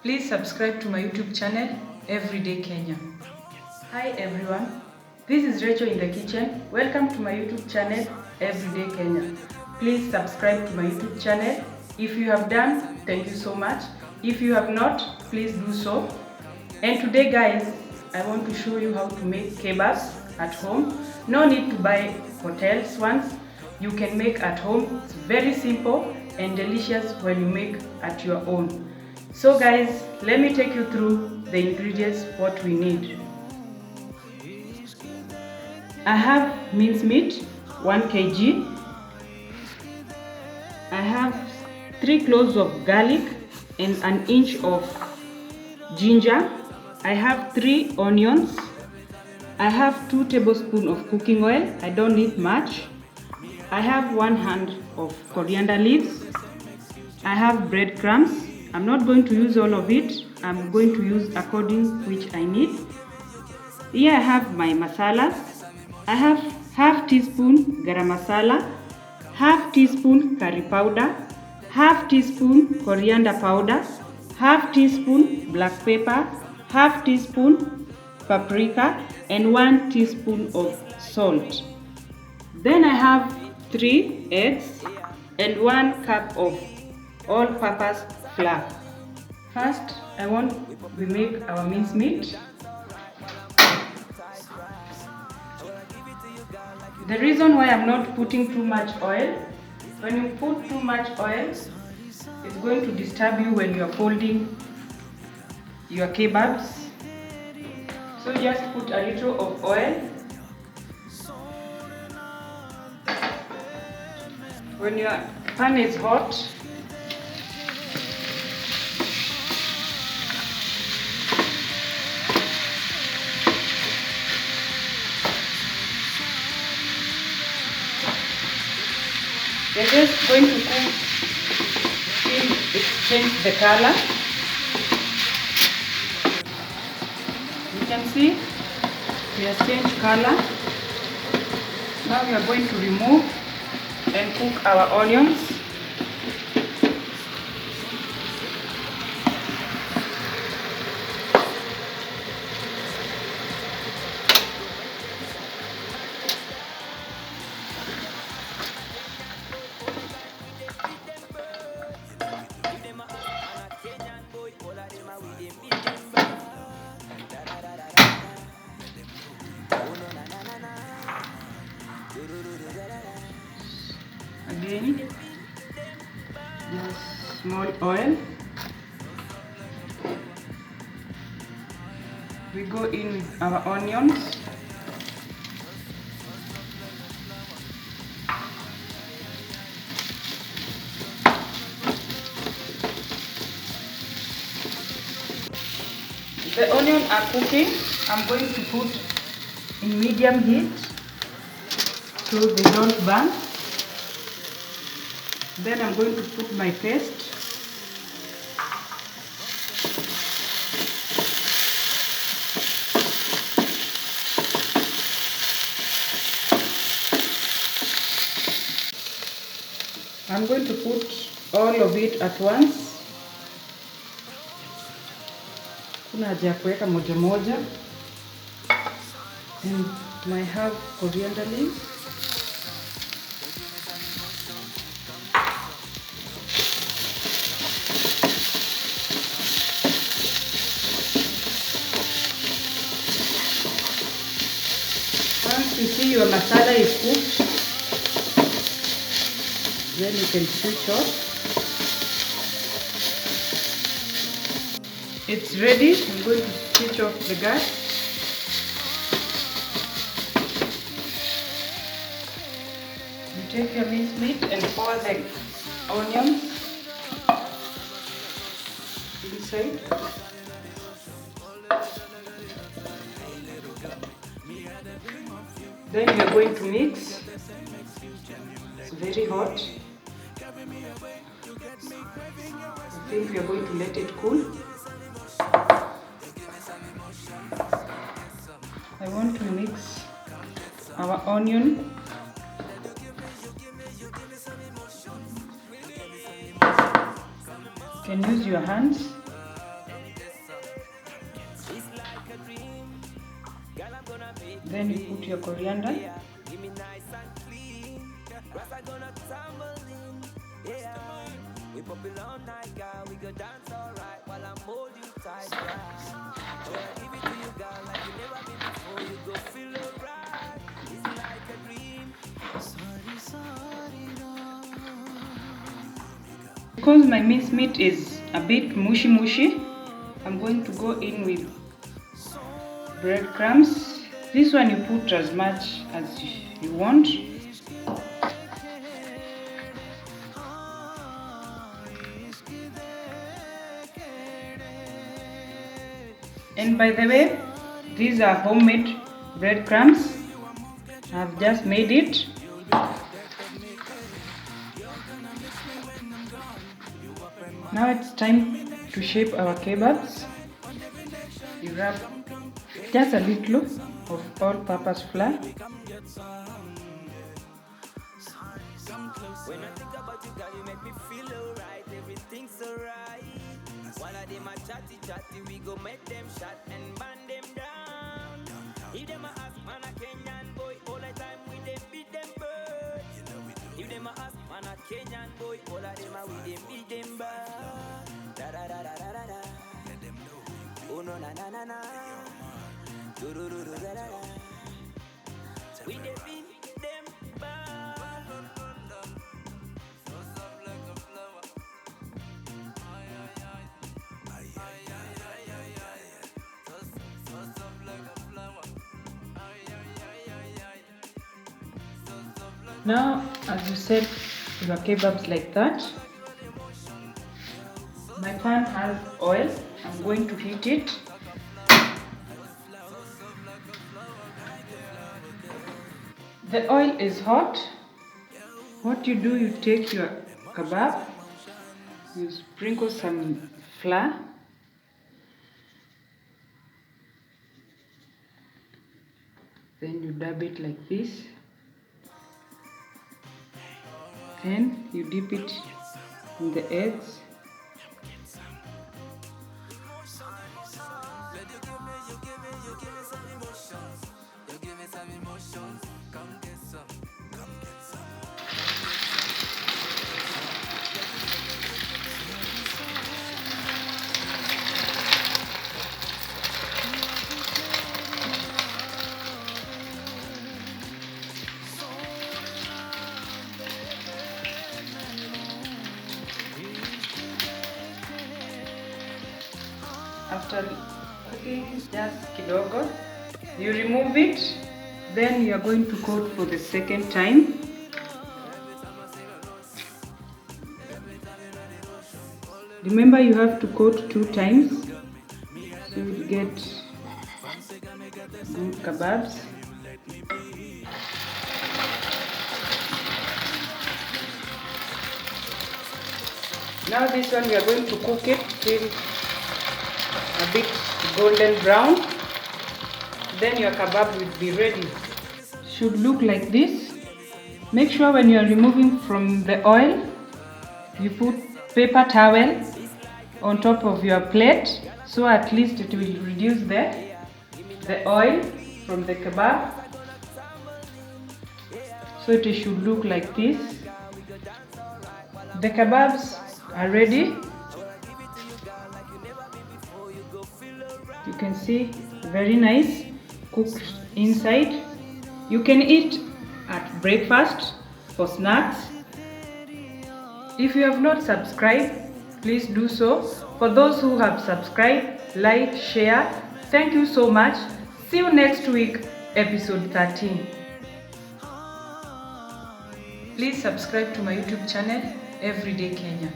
Please subscribe to my YouTube channel, Everyday Kenya. Hi everyone, this is Recho in the kitchen. Welcome to my YouTube channel, Everyday Kenya. Please subscribe to my YouTube channel. If you have done, thank you so much. If you have not, please do so. And today guys, I want to show you how to make kebabs at home. No need to buy hotels ones. You can make at home. It's very simple and delicious when you make at your own. So guys, let me take you through the ingredients, what we need. I have mincemeat, 1 kg. I have 3 cloves of garlic and an inch of ginger. I have 3 onions. I have 2 tablespoons of cooking oil. I don't need much. I have 1 hand of coriander leaves. I have breadcrumbs. I'm not going to use all of it. I'm going to use according which I need. Here I have my masalas. I have half teaspoon garam masala, half teaspoon curry powder, half teaspoon coriander powder, half teaspoon black pepper, half teaspoon paprika, and 1 teaspoon of salt. Then I have 3 eggs and 1 cup of all-purpose flour. First, we make our mincemeat. The reason why I'm not putting too much oil, when you put too much oil, it's going to disturb you when you are folding your kebabs. So just put a little of oil. When your pan is hot, we're just going to cook till it changes the color. You can see we have changed color. Now we are going to remove and cook our onions. Again, just small oil. We go in with our onions. The onions are cooking. I'm going to put in medium heat so they don't burn. Then I'm going to put my paste. I'm going to put all of it at once. Kuna haja ya kuweka moja moja. And I have coriander leaves. Once you see your masala is cooked, then you can switch off. It's ready. I'm going to switch off the gas. You take your mincemeat and pour the onions inside. Then we are going to mix. It's very hot. I think we are going to let it cool. I want to mix our onion. You can use your hands. Then you put your coriander. Because my minced meat is a bit mushy, I'm going to go in with breadcrumbs. This one you put as much as you want. And by the way, these are homemade breadcrumbs. I've just made it. Now it's time to shape our kebabs. You wrap just a little of all-purpose flour. When I think about you, girl, you make me feel alright. Everything's alright. One of them a chatty, we go make them shot and burn them down. If them a ask, man a Kenyan boy, all the time we them beat them bird. If them a ask, man a Kenyan boy, all of them a we them beat them bird. Da da da da da da da. Let them know. Oh no na na na na. Do do do do da da da. We them beat them bird. Now, as you said, your kebabs like that. My pan has oil. I'm going to heat it. The oil is hot. What you do, you take your kebab, you sprinkle some flour, then you dab it like this, and you dip it in the eggs. After cooking just kidogo, you remove it. Then you are going to coat for the second time. Remember, you have to coat 2 times so you get good kebabs. Now this one we are going to cook it till a bit golden brown. Then your kebab will be ready. Should look like this. Make sure when you are removing from the oil, you put paper towel on top of your plate, so at least it will reduce the oil from the kebab. So it should look like this. The kebabs are ready. You can see, very nice, cooked inside. You can eat at breakfast or snacks. If you have not subscribed, please do so. For those who have subscribed, like, share. Thank you so much. See you next week, episode 13. Please subscribe to my YouTube channel, Everyday Kenya.